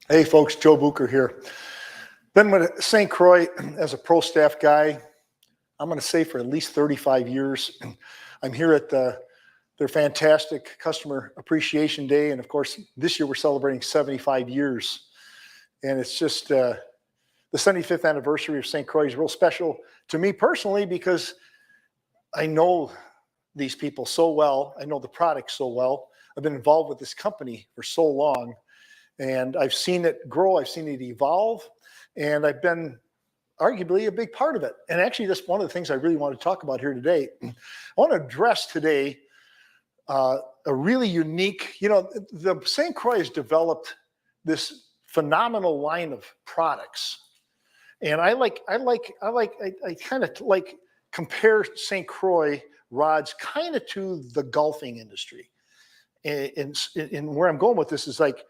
Hey folks, Joe Bucher here. Been with St. Croix as a pro staff guy, I'm going to say for at least 35 years. I'm here at their fantastic Customer Appreciation Day. And of course, this year we're celebrating 75 years. And it's just the 75th anniversary of St. Croix is real special to me personally because I know these people so well. I know the product so well. I've been involved with this company for so long. And I've seen it grow, I've seen it evolve, and I've been arguably a big part of it. And actually, that's one of the things I really want to talk about here today. I want to address today a really unique, the St. Croix has developed this phenomenal line of products. And I kind of like compare St. Croix rods kind of to the golfing industry. And where I'm going with this is like,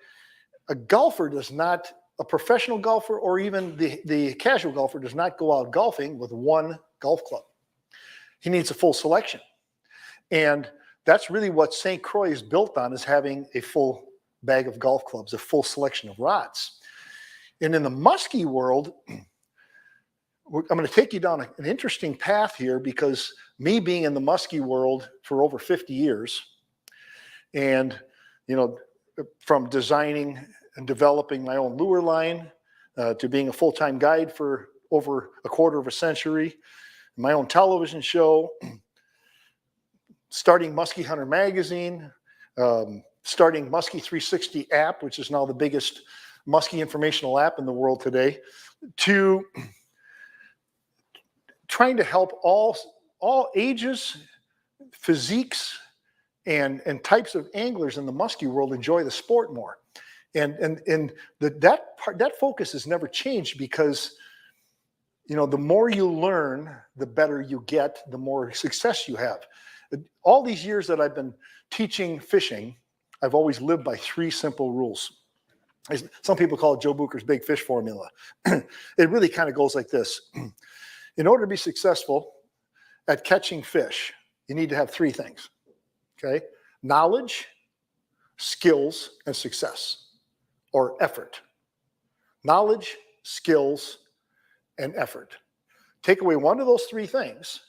a golfer does not, a professional golfer or even the casual golfer does not go out golfing with one golf club. He needs a full selection. And that's really what St. Croix is built on, is having a full bag of golf clubs, a full selection of rods. And in the muskie world, I'm going to take you down an interesting path here, because me being in the muskie world for over 50 years, and, from designing and developing my own lure line to being a full-time guide for over a quarter of a century, my own television show, starting Muskie Hunter magazine, starting Muskie 360 app, which is now the biggest muskie informational app in the world today, to trying to help all ages, physiques, and types of anglers in the muskie world enjoy the sport more. And that focus has never changed, because the more you learn, the better you get, the more success you have. All these years that I've been teaching fishing, I've always lived by three simple rules. Some people call it Joe Bucher's big fish formula. It really kind of goes like this. In order to be successful at catching fish, you need to have three things. Okay, knowledge, skills, and success, or effort. Knowledge, skills, and effort. Take away one of those three things,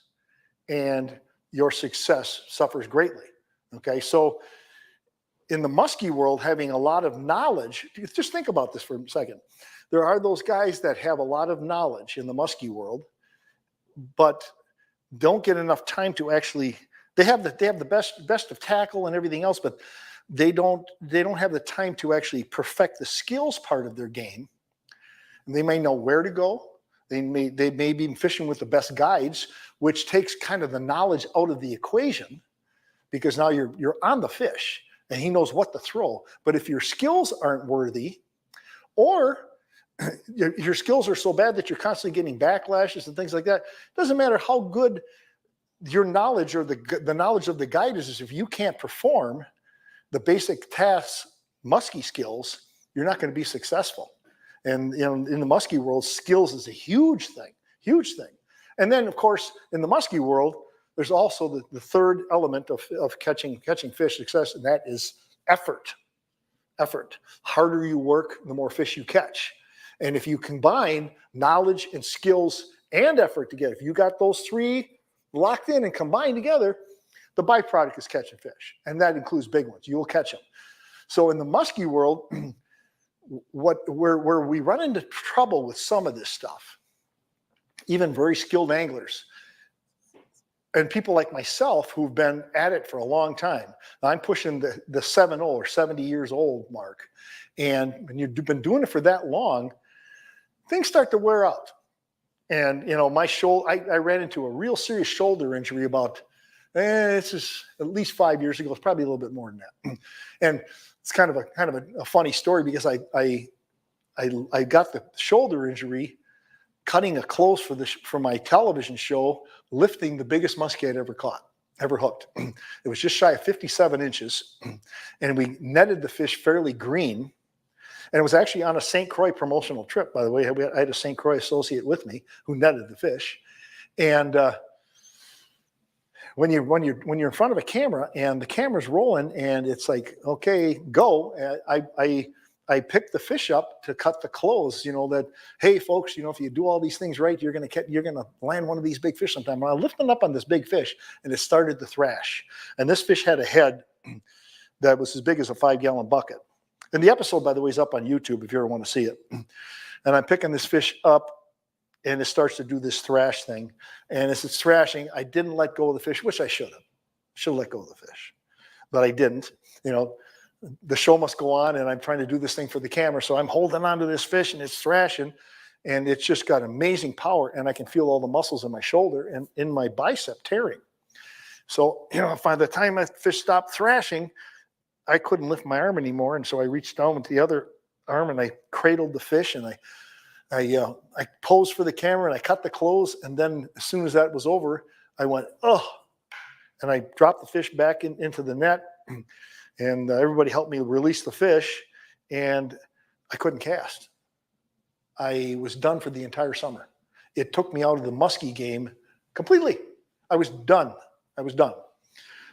and your success suffers greatly. Okay, so in the muskie world, having a lot of knowledge, just think about this for a second. There are those guys that have a lot of knowledge in the muskie world, but don't get enough time to actually. They have the best of tackle and everything else, but they don't have the time to actually perfect the skills part of their game. And they may know where to go. They may be fishing with the best guides, which takes kind of the knowledge out of the equation, because now you're on the fish and he knows what to throw. But if your skills aren't worthy, or your skills are so bad that you're constantly getting backlashes and things like that, it doesn't matter how good your knowledge or the knowledge of the guide is, if you can't perform the basic tasks, muskie skills, you're not going to be successful. And in the muskie world, skills is a huge thing. And then, of course, in the muskie world, there's also the third element of catching fish success, and that is effort. Effort. Harder you work, the more fish you catch. And if you combine knowledge and skills and effort together, if you got those three locked in and combined together, the byproduct is catching fish. And that includes big ones. You will catch them. So in the muskie world, where we run into trouble with some of this stuff, even very skilled anglers, and people like myself who've been at it for a long time. I'm pushing the 70 or 70 years old mark. And when you've been doing it for that long, things start to wear out. And, my shoulder, I ran into a real serious shoulder injury about, this is at least 5 years ago. It's probably a little bit more than that. And it's kind of a funny story, because I got the shoulder injury cutting a close for my television show, lifting the biggest muskie I'd ever hooked. It was just shy of 57 inches. And we netted the fish fairly green. And it was actually on a St. Croix promotional trip, by the way. I had a St. Croix associate with me who netted the fish. And when you're in front of a camera and the camera's rolling and it's like, okay, go. I I picked the fish up to cut the clothes, that, hey folks, if you do all these things right, you're going to land one of these big fish sometime. And I lifted up on this big fish and it started to thrash. And this fish had a head that was as big as a 5-gallon bucket. And the episode, by the way, is up on YouTube if you ever want to see it. And I'm picking this fish up and it starts to do this thrash thing. And as it's thrashing, I didn't let go of the fish, which I should have. Should have let go of the fish. But I didn't. The show must go on, and I'm trying to do this thing for the camera. So I'm holding onto this fish, and it's thrashing, and it's just got amazing power, and I can feel all the muscles in my shoulder and in my bicep tearing. So, by the time that fish stopped thrashing, I couldn't lift my arm anymore, and so I reached down with the other arm, and I cradled the fish, and I posed for the camera, and I cut the clothes, and then as soon as that was over, I went, oh, and I dropped the fish back into the net. And everybody helped me release the fish, and I couldn't cast. I was done for the entire summer. It took me out of the muskie game completely. I was done.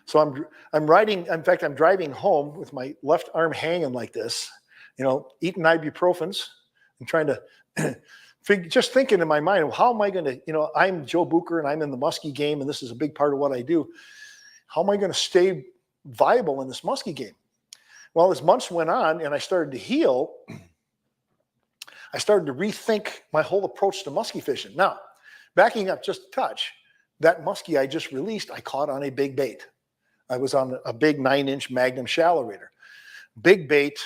So I'm riding. In fact, I'm driving home with my left arm hanging like this, eating ibuprofens and trying to just thinking in my mind, well, how am I going to, I'm Joe Bucher and I'm in the muskie game, and this is a big part of what I do. How am I going to stay viable in this muskie game? Well, as months went on and I started to heal, I started to rethink my whole approach to muskie fishing. Now, backing up just a touch, that muskie I just released, I caught on a big bait. I was on a big 9-inch Magnum shallow rater. Big bait,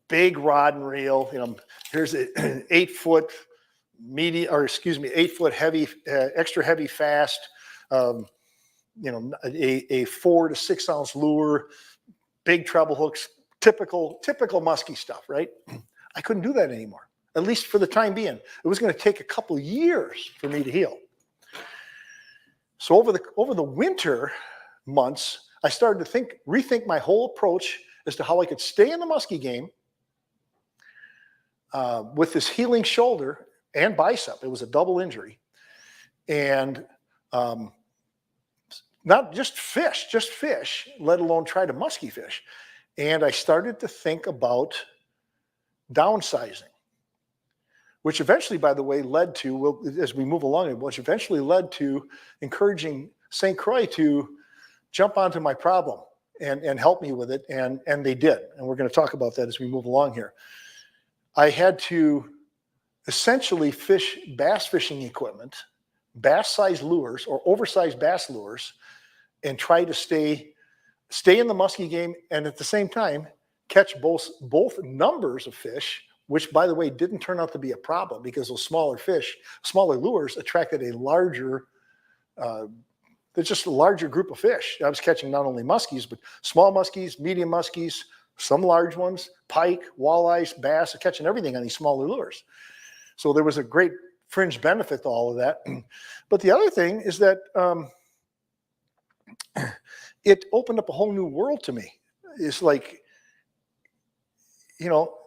big rod and reel. Here's an 8-foot medium, 8-foot heavy, extra heavy fast. A 4 to 6 ounce lure, big treble hooks, typical muskie stuff, right? I couldn't do that anymore, at least for the time being. It was going to take a couple of years for me to heal. So over the winter months, I started to rethink my whole approach as to how I could stay in the muskie game with this healing shoulder and bicep. It was a double injury, and not just fish, let alone try to muskie fish. And I started to think about downsizing, which eventually, by the way, led to, as we move along, which eventually led to encouraging St. Croix to jump onto my problem and help me with it. And they did. And we're going to talk about that as we move along here. I had to essentially fish bass fishing equipment, bass-sized lures or oversized bass lures, and try to stay in the muskie game, and at the same time catch both numbers of fish, which, by the way, didn't turn out to be a problem because those smaller lures attracted a larger group of fish. I was catching not only muskies, but small muskies, medium muskies, some large ones, pike, walleyes, bass, catching everything on these smaller lures. So there was a great fringe benefit to all of that. But the other thing is that it opened up a whole new world to me. It's like,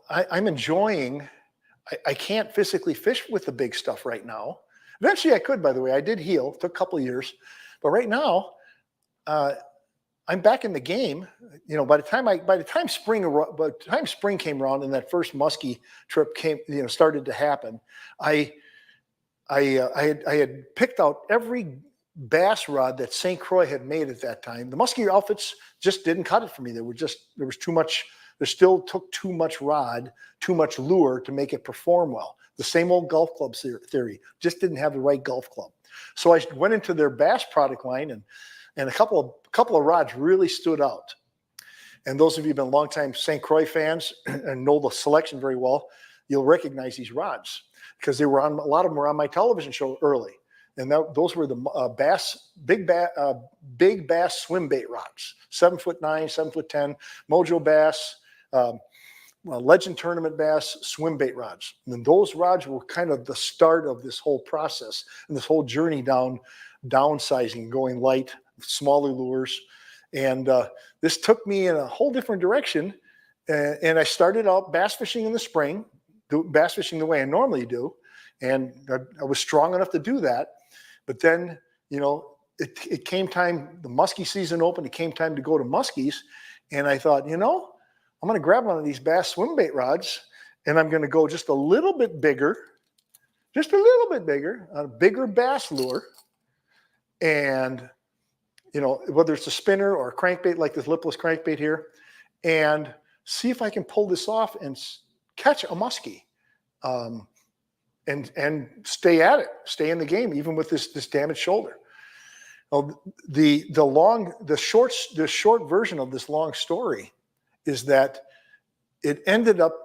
I'm enjoying, I can't physically fish with the big stuff right now. Eventually I could, by the way. I did heal, took a couple of years. But right now, I'm back in the game. By the time spring came around and that first muskie trip started to happen, I had picked out every bass rod that St. Croix had made at that time. The muskie outfits just didn't cut it for me. There was too much. There still took too much rod, too much lure to make it perform well. The same old golf club theory, just didn't have the right golf club. So I went into their bass product line, and a couple of rods really stood out. And those of you who've been longtime St. Croix fans and know the selection very well, you'll recognize these rods because a lot of them were on my television show early. And those were the big bass swim bait rods, 7'9", 7'10", Mojo bass, Legend Tournament bass swim bait rods. And those rods were kind of the start of this whole process and this whole journey downsizing, going light, smaller lures. And this took me in a whole different direction. And I started out bass fishing in the spring, bass fishing the way I normally do. And I was strong enough to do that. But then, it came time, the muskie season opened, it came time to go to muskies. And I thought, I'm going to grab one of these bass swim bait rods, and I'm going to go just a little bit bigger, on a bigger bass lure. And, whether it's a spinner or a crankbait like this lipless crankbait here, and see if I can pull this off and catch a muskie, and stay at it, stay in the game, even with this damaged shoulder. The short version of this long story is that it ended up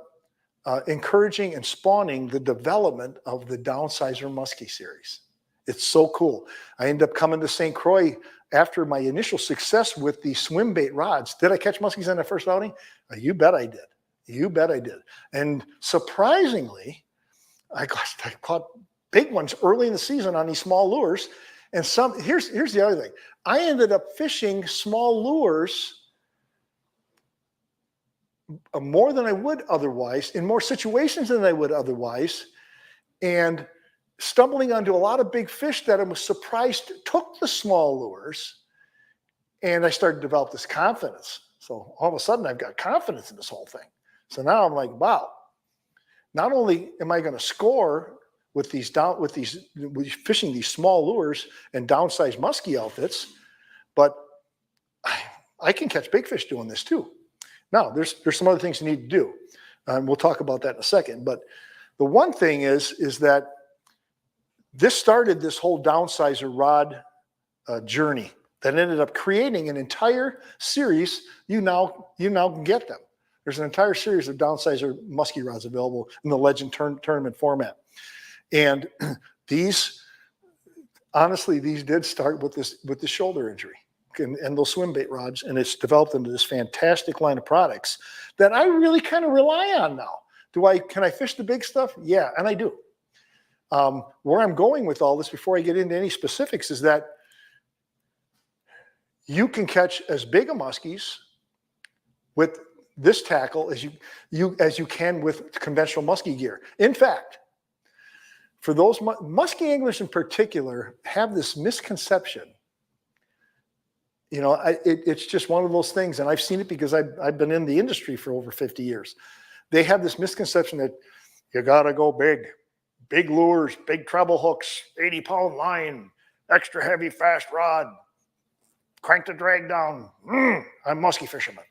encouraging and spawning the development of the Downsizer Muskie series. It's so cool. I ended up coming to St. Croix after my initial success with the swim bait rods. Did I catch muskies on that first outing? You bet I did. You bet I did. And surprisingly, I caught big ones early in the season on these small lures. And here's the other thing. I ended up fishing small lures more than I would otherwise, in more situations than I would otherwise, and stumbling onto a lot of big fish that I was surprised took the small lures, and I started to develop this confidence. So all of a sudden I've got confidence in this whole thing. So now I'm like, wow, not only am I going to score with fishing these small lures and downsized muskie outfits, but I can catch big fish doing this too. Now, there's some other things you need to do, and we'll talk about that in a second. But the one thing is that this started this whole downsizer rod journey that ended up creating an entire series. You now can get them. There's an entire series of downsizer muskie rods available in the Legend tournament format. And honestly, these did start with the shoulder injury and those swim bait rods, and it's developed into this fantastic line of products that I really kind of rely on now. Can I fish the big stuff? Yeah, and I do. Where I'm going with all this before I get into any specifics is that you can catch as big a muskies with this tackle as you can with conventional muskie gear. In fact, for those muskie anglers in particular have this misconception. It's just one of those things, and I've seen it because I've been in the industry for over 50 years. They have this misconception that you gotta go big lures, big treble hooks, 80-pound line, extra heavy fast rod, crank the drag down. I'm a muskie fisherman.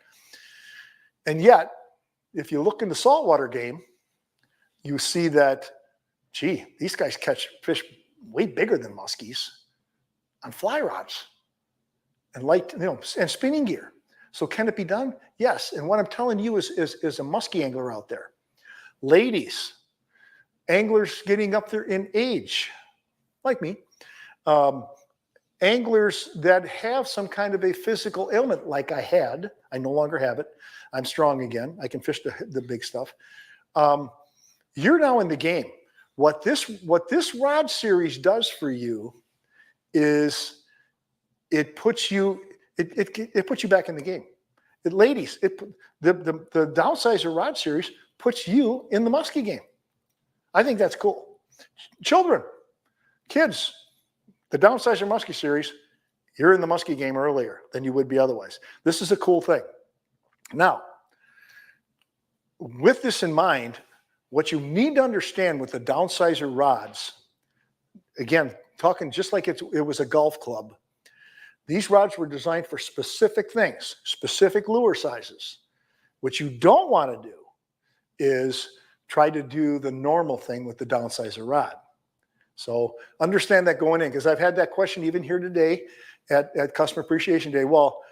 And yet, if you look in the saltwater game, you see that, gee, these guys catch fish way bigger than muskies on fly rods and and spinning gear. So can it be done? Yes. And what I'm telling you is a muskie angler out there, ladies, anglers getting up there in age, like me, anglers that have some kind of a physical ailment, like I had. I no longer have it. I'm strong again. I can fish the big stuff. You're now in the game. What this rod series does for you is it puts you back in the game. Ladies, the Downsizer rod series puts you in the muskie game. I think that's cool. Children, kids, the Downsizer muskie series, you're in the muskie game earlier than you would be otherwise. This is a cool thing. Now, with this in mind, what you need to understand with the Downsizer rods, again, talking just like it was a golf club, these rods were designed for specific things, specific lure sizes. What you don't want to do is try to do the normal thing with the Downsizer rod. So understand that going in, because I've had that question even here today at Customer Appreciation Day. Well,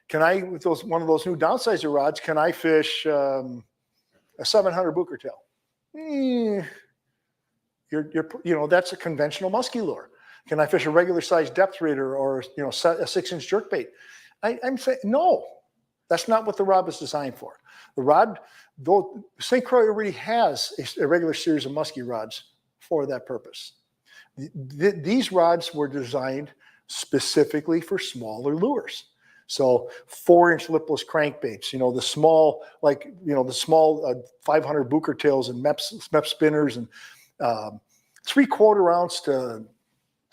can I, with one of those new Downsizer rods, can I fish a 700 Bucher tail? That's a conventional muskie lure. Can I fish a regular size depth reader or a 6-inch jerkbait? I'm saying no. That's not what the rod was designed for. The rod, though St. Croix already has a regular series of muskie rods for that purpose. These rods were designed specifically for smaller lures. So 4-inch lipless crankbaits, the small, the small 500 Bucher tails and MEP spinners, and 3/4 ounce to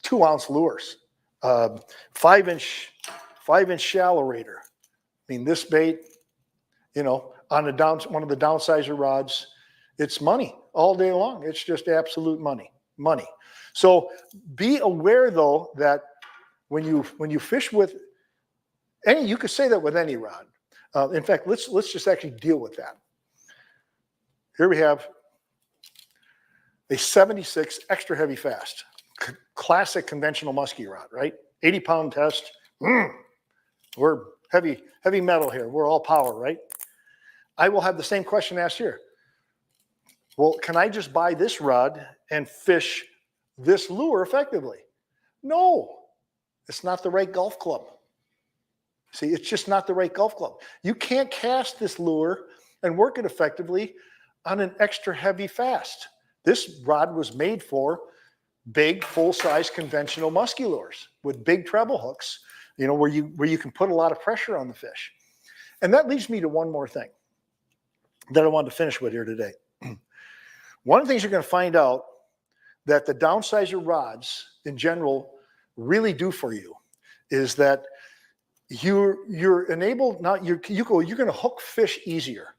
2 ounce lures, 5-inch shallow raider. I mean, this bait on one of the downsizer rods. It's money all day long. It's just absolute money. So be aware though that when you fish with any, you could say that with any rod. In fact, let's just actually deal with that. Here we have a 76 extra heavy fast, classic conventional muskie rod, right? 80-pound test. We're heavy metal here. We're all power, right? I will have the same question asked here. Well, can I just buy this rod and fish this lure effectively? No, it's not the right golf club. See, it's just not the right golf club. You can't cast this lure and work it effectively on an extra heavy fast. This rod was made for big, full-size conventional musky lures with big treble hooks, where you can put a lot of pressure on the fish. And that leads me to one more thing that I wanted to finish with here today. One of the things you're going to find out that the downsizer rods in general really do for you is that you're enabled, you're going to hook fish easier.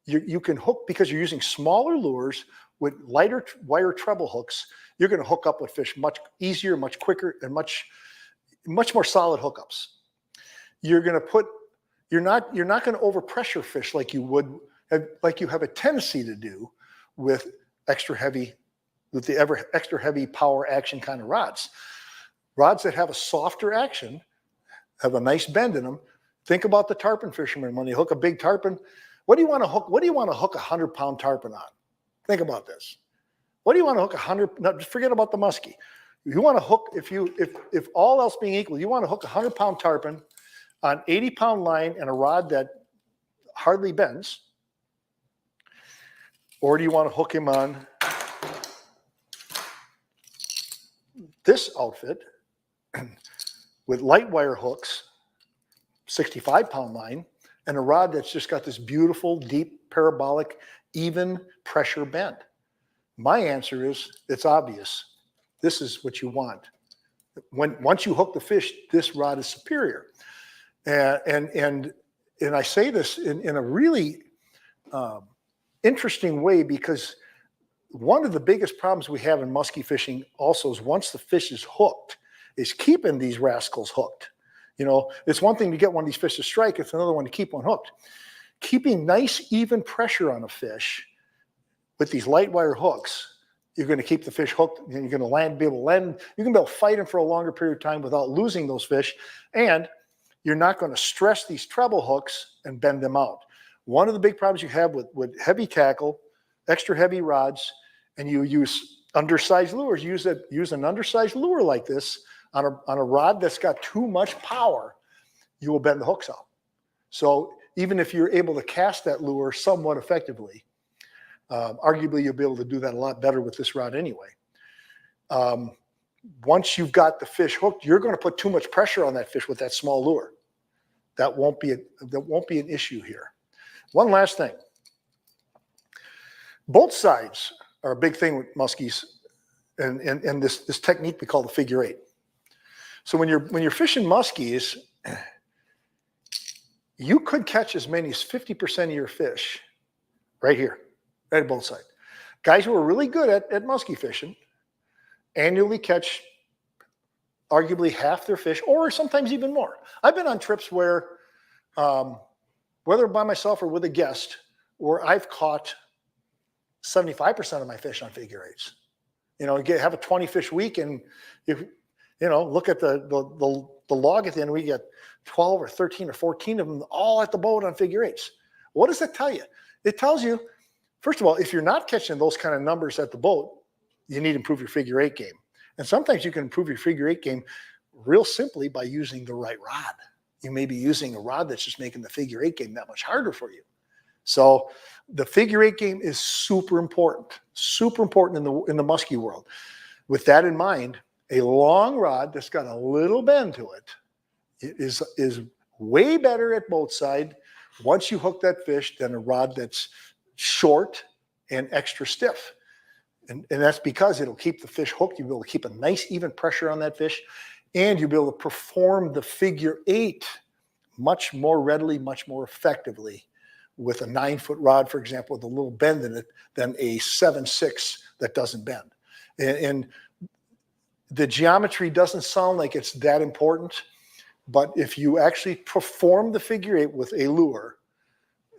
You can hook because you're using smaller lures with lighter wire treble hooks. You're going to hook up with fish much easier, much quicker, and much more solid hookups. You're not going to overpressure fish like you have a tendency to do with the extra heavy power action kind of rods. Rods that have a softer action, have a nice bend in them. Think about the tarpon fisherman when you hook a big tarpon. What do you want to hook? What do you want to hook a 100-pound tarpon on? Think about this. What do you want to hook 100? No, just forget about the muskie. You want to hook, if all else being equal, you want to hook a 100-pound tarpon on 80-pound line and a rod that hardly bends, or do you want to hook him on this outfit with light wire hooks, 65-pound line, and a rod that's just got this beautiful, deep, parabolic, even pressure bend? My answer is, it's obvious. This is what you want. Once you hook the fish, this rod is superior. And I say this in a really interesting way, because one of the biggest problems we have in muskie fishing also is once the fish is hooked, is keeping these rascals hooked. It's one thing to get one of these fish to strike, it's another one to keep one hooked. Keeping nice, even pressure on a fish with these light wire hooks, you're going to keep the fish hooked, and you're going to be able to land. You can be able to fight them for a longer period of time without losing those fish, and you're not going to stress these treble hooks and bend them out. One of the big problems you have with heavy tackle, extra heavy rods, and you use undersized lures, use an undersized lure like this on a rod that's got too much power, you will bend the hooks out. So even if you're able to cast that lure somewhat effectively, arguably you'll be able to do that a lot better with this rod anyway. Once you've got the fish hooked, you're going to put too much pressure on that fish with that small lure. That won't be an issue here. One last thing. Both sides are a big thing with muskies, and this technique we call the figure eight. So when you're fishing muskies, you could catch as many as 50% of your fish right here, right at both sides. Guys who are really good at muskie fishing annually catch arguably half their fish, or sometimes even more. I've been on trips where, whether by myself or with a guest, where I've caught 75% of my fish on figure eights. Have a 20 fish week, and look at the log at the end, we get 12 or 13 or 14 of them all at the boat on figure eights. What does that tell you? It tells you, first of all, if you're not catching those kind of numbers at the boat, you need to improve your figure eight game. And sometimes you can improve your figure eight game real simply by using the right rod. You may be using a rod that's just making the figure eight game that much harder for you. So the figure eight game is super important in the muskie world. With that in mind, a long rod that's got a little bend to it is way better at boat side once you hook that fish than a rod that's short and extra stiff. And that's because it'll keep the fish hooked. You'll be able to keep a nice even pressure on that fish, and you'll be able to perform the figure eight much more readily, much more effectively with a 9-foot rod, for example, with a little bend in it, than a 7/6 that doesn't bend. And the geometry doesn't sound like it's that important, but if you actually perform the figure 8 with a lure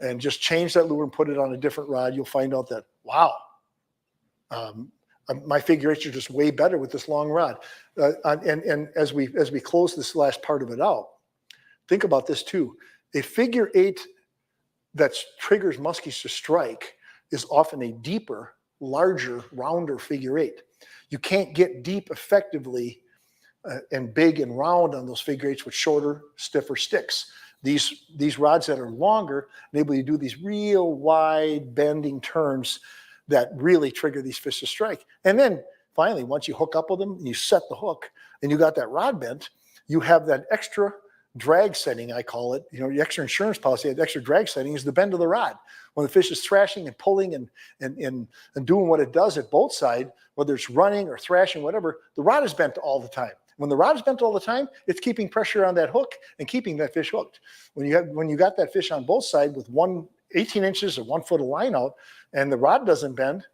and just change that lure and put it on a different rod, you'll find out that, wow, my figure 8s are just way better with this long rod. And as we close this last part of it out, think about this too. A figure 8 that triggers muskies to strike is often a deeper, larger, rounder figure 8. You can't get deep effectively and big and round on those figure 8s with shorter, stiffer sticks. These rods that are longer enable you to do these real wide bending turns that really trigger these fish to strike. And then finally, once you hook up with them and you set the hook and you got that rod bent, you have that extra drag setting, I call it. You know, the extra insurance policy, the extra drag setting is the bend of the rod. When the fish is thrashing and pulling and doing what it does at both sides, whether it's running or thrashing, whatever, the rod is bent all the time. When the rod is bent all the time, it's keeping pressure on that hook and keeping that fish hooked. When you got that fish on both sides with 18 inches or 1 foot of line out and the rod doesn't bend,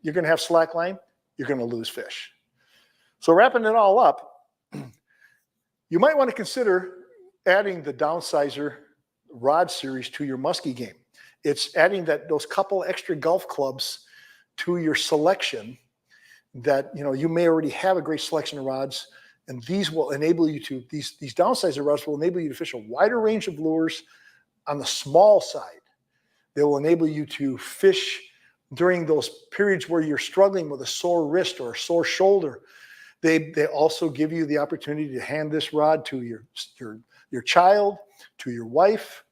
you're going to have slack line, you're going to lose fish. So wrapping it all up, you might want to consider adding the Downsizer rod series to your muskie game. It's adding those couple extra golf clubs to your selection that, you know, you may already have a great selection of rods, and these will enable you to, these Downsizer rods will enable you to fish a wider range of lures on the small side. They will enable you to fish during those periods where you're struggling with a sore wrist or a sore shoulder. They also give you the opportunity to hand this rod to your child, to your wife,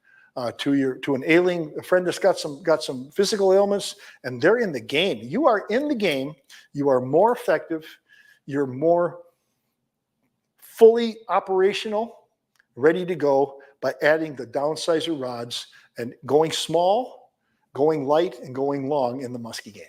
to an ailing friend that's got some physical ailments, and they're in the game. You are in the game. You are more effective. You're more fully operational, ready to go by adding the Downsizer rods and going small, going light, and going long in the muskie game.